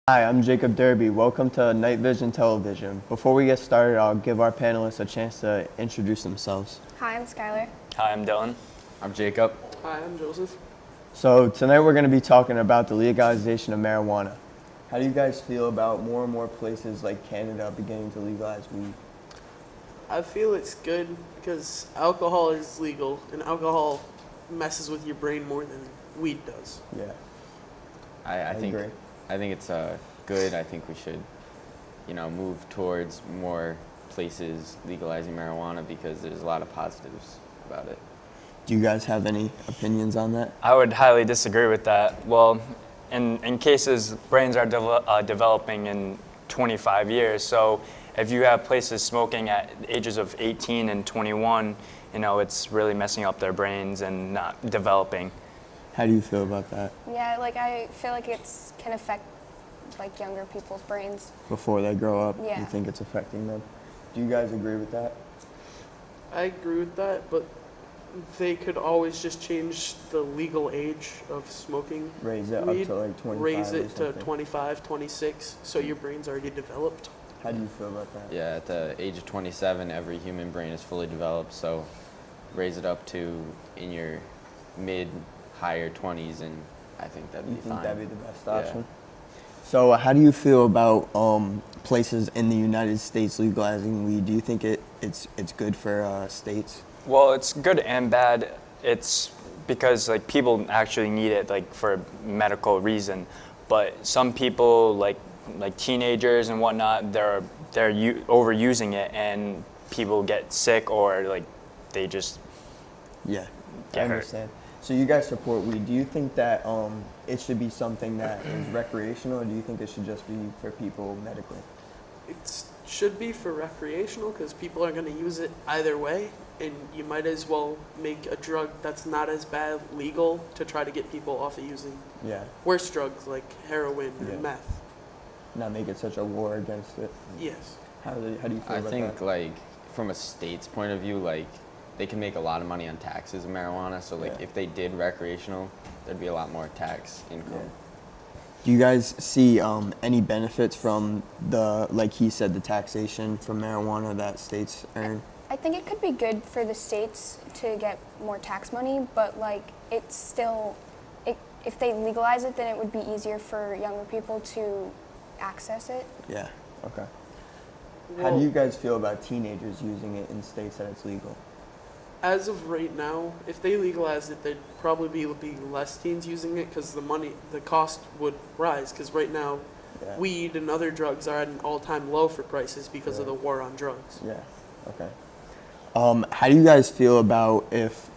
Hi, I'm Jacob Derby. Welcome to Night Vision Television. Before we get started, I'll give our panelists a chance to introduce themselves. Hi, I'm Skylar. Hi, I'm Dylan. I'm Jacob. Hi, I'm Joseph. So tonight we're going to be talking about the legalization of marijuana. How do you guys feel about more and more places like Canada beginning to legalize weed? I feel it's good because alcohol is legal and alcohol messes with your brain more than weed does. Yeah, I think agree. I think it's good. I think we should, move towards more places legalizing marijuana because there's a lot of positives about it. Do you guys have any opinions on that? I would highly disagree with that. Well, in cases, brains are developing in 25 years. So if you have places smoking at ages of 18 and 21, it's really messing up their brains and not developing. How do you feel about that? Yeah, I feel like can affect younger people's brains. Before they grow up, Yeah. you think it's affecting them? Do you guys agree with that? I agree with that, but they could always just change the legal age of smoking Raise it weed, up to like 25 raise or it to something. 25, 26, so your brain's already developed. How do you feel about that? Yeah, at the age of 27, every human brain is fully developed. So raise it up to in your higher 20s, and I think that'd be You think fine. that'd be the best Yeah. option? So how do you feel about places in the United States legalizing weed? Do you think it's good for states? Well, it's good and bad. It's because people actually need it for medical reason, but some people like teenagers and whatnot, they're overusing it and people get sick or they just Yeah, I Get hurt. understand. So you guys support weed. Do you think that it should be something that is recreational, or do you think it should just be for people medically? It should be for recreational because people are going to use it either way, and you might as well make a drug that's not as bad legal to try to get people off of using Yeah, worse drugs like heroin Yeah. and meth. not make it such a war against it. Yes. How do you feel I about think that? from a state's point of view, they can make a lot of money on taxes of marijuana. So Yeah. if they did recreational, there'd be a lot more tax income. Yeah. Do you guys see any benefits from like he said, the taxation from marijuana that states earn? I think it could be good for the states to get more tax money, but it's still, if they legalize it, then it would be easier for younger people to access it. Yeah. Okay. How Well, do you guys feel about teenagers using it in states that it's legal? as of right now, if they legalized it, there'd probably be less teens using it because the cost would rise. Because right now, Yeah. weed and other drugs are at an all-time low for prices because of Yeah. the war on drugs. Yeah. Okay. How do you guys feel about if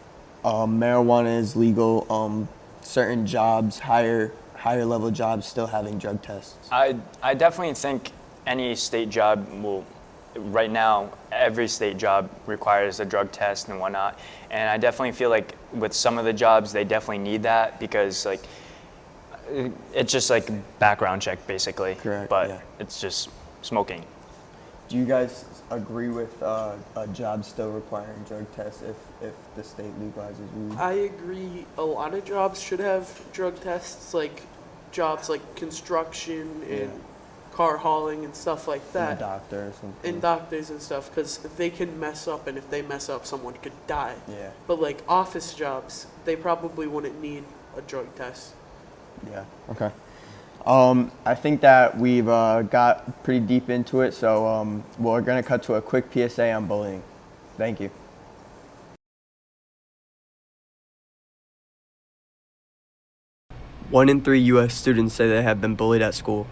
marijuana is legal? Certain jobs, higher level jobs, still having drug tests. I definitely think any state job will. Right now, every state job requires a drug test and whatnot, and I definitely feel with some of the jobs they definitely need that because it's just background check basically. Correct, But yeah. it's just smoking. Do you guys agree with a job still requiring drug tests if the state legalizes weed? I agree. A lot of jobs should have drug tests, like jobs like construction and car hauling and stuff like And a that, doctor or something. and doctors and stuff, because they can mess up, and if they mess up, someone could die. Yeah. But office jobs, they probably wouldn't need a drug test. Yeah. Okay. I think that we've got pretty deep into it, so we're going to cut to a quick PSA on bullying. Thank you. One in 3 U.S. students say they have been bullied at school.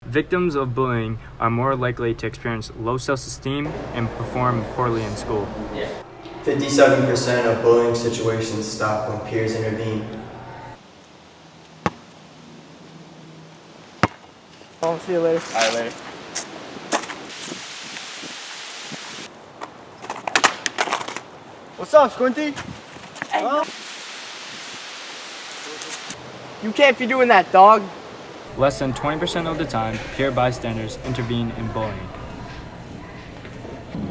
Victims of bullying are more likely to experience low self-esteem and perform poorly in school. 57% of bullying situations stop when peers intervene. I'll see you later. All right, later. What's up, Squinty? Huh? You can't be doing that, dog. Less than 20% of the time, peer bystanders intervene in bullying.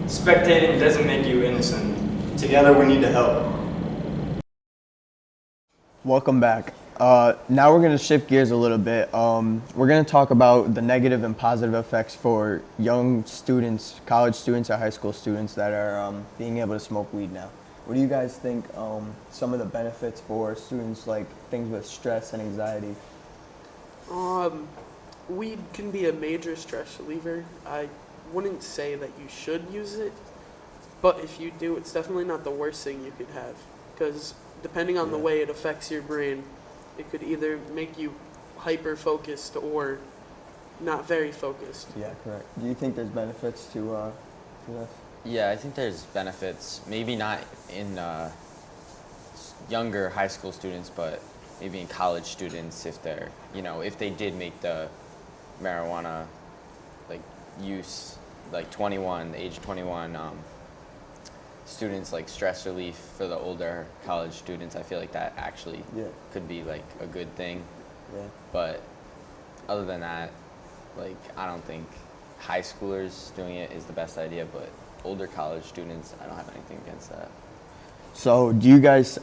Spectating doesn't make you innocent. Together we need to help. Welcome back. Now we're going to shift gears a little bit. We're going to talk about the negative and positive effects for young students, college students or high school students that are being able to smoke weed now. What do you guys think some of the benefits for students, like things with stress and anxiety? Weed can be a major stress reliever. I wouldn't say that you should use it, but if you do, it's definitely not the worst thing you could have, because depending on the way it affects your brain, it could either make you hyper focused or not very focused. Yeah, correct. Do you think there's benefits to this? Yeah, I think there's benefits. Maybe not in younger high school students, but maybe in college students if they're, if they did make the marijuana like use like 21, the age of 21. Students like stress relief for the older college students. I feel like that actually could be like a good thing. Yeah. But other than that, like I don't think high schoolers doing it is the best idea, but older college students, I don't have anything against that. So do you guys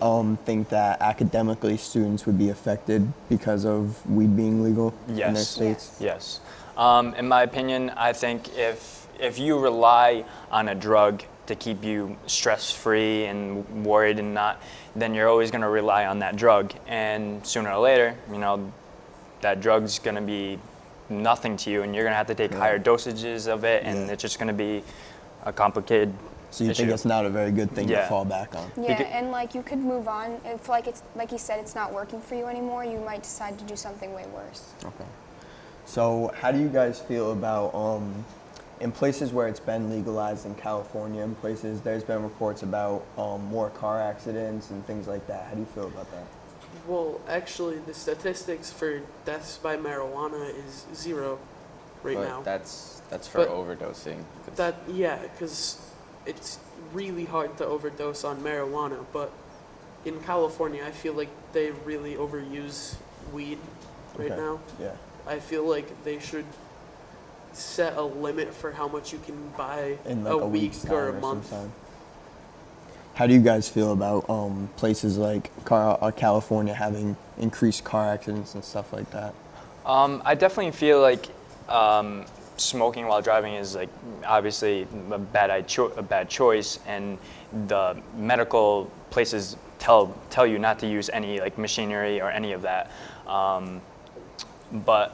think that academically students would be affected because of weed being legal in their Yes. states? Yes. In my opinion, I think if you rely on a drug to keep you stress-free and worried and not, then you're always going to rely on that drug. And sooner or later, that drug's going to be nothing to you, and you're going to have to take higher dosages of it, and it's just going to be a complicated So you issue. think it's not a very good thing to Yeah. fall back on? Yeah, and like you could move on if it's like you said, it's not working for you anymore. You might decide to do something way worse. Okay. So how do you guys feel about in places where it's been legalized in California, in places there's been reports about more car accidents and things like that. How do you feel about that? Well, actually, the statistics for deaths by marijuana is 0 right But now. that's for But overdosing. 'Cause Because it's really hard to overdose on marijuana, but in California, I feel like they really overuse weed right Okay. now. Yeah. I feel like they should set a limit for how much you can buy In like a a week week's time or a or month. sometime. How do you guys feel about places like California having increased car accidents and stuff like that? I definitely feel like smoking while driving is like obviously a bad choice, and the medical places tell you not to use any like machinery or any of that. But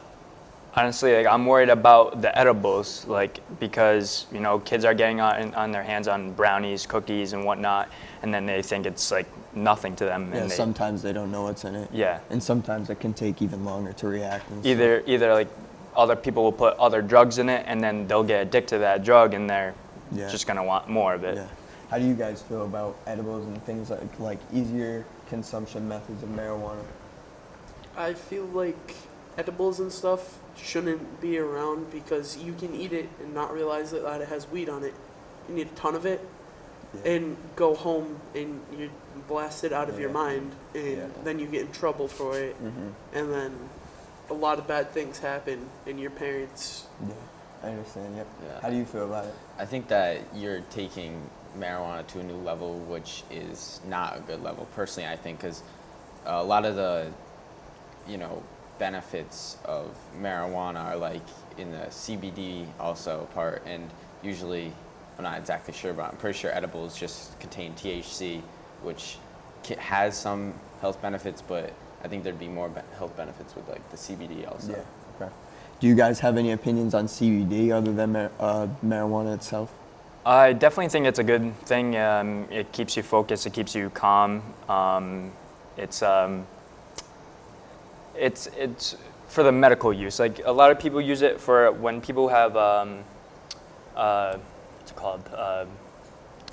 honestly, like I'm worried about the edibles, like because kids are getting on their hands on brownies, cookies, and whatnot, and then they think it's like nothing to them. Yeah, And sometimes they don't know what's in it. Yeah. And sometimes it can take even longer to react. And stuff. Either like other people will put other drugs in it, and then they'll get addicted to that drug, and they're just gonna want more of it. Yeah. How do you guys feel about edibles and things like easier consumption methods of marijuana? I feel like edibles and stuff shouldn't be around because you can eat it and not realize that it has weed on it. You need a ton of it and go home and you're blasted out of your mind, and then you get in trouble for it, and then a lot of bad things happen, and your parents. Yeah, I understand. Yep. Yeah. How do you feel about it? I think that you're taking marijuana to a new level, which is not a good level. Personally, I think, because a lot of the, benefits of marijuana are like in the CBD also part, and usually, I'm not exactly sure, but I'm pretty sure edibles just contain THC, which has some health benefits, but I think there'd be more health benefits with like the CBD also. Yeah. Okay. Do you guys have any opinions on CBD other than marijuana itself? I definitely think it's a good thing. It keeps you focused. It keeps you calm. It's for the medical use. Like a lot of people use it for when people have what's it called,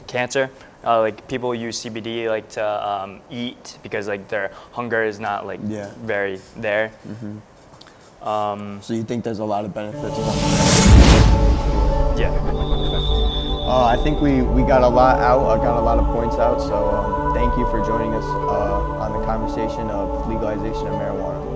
cancer. Like people use CBD like to eat because like their hunger is not like very there. So you think there's a lot of benefits from it? Yeah. I think we got a lot out. I got a lot of points out. So thank you for joining us on the conversation of legalization of marijuana.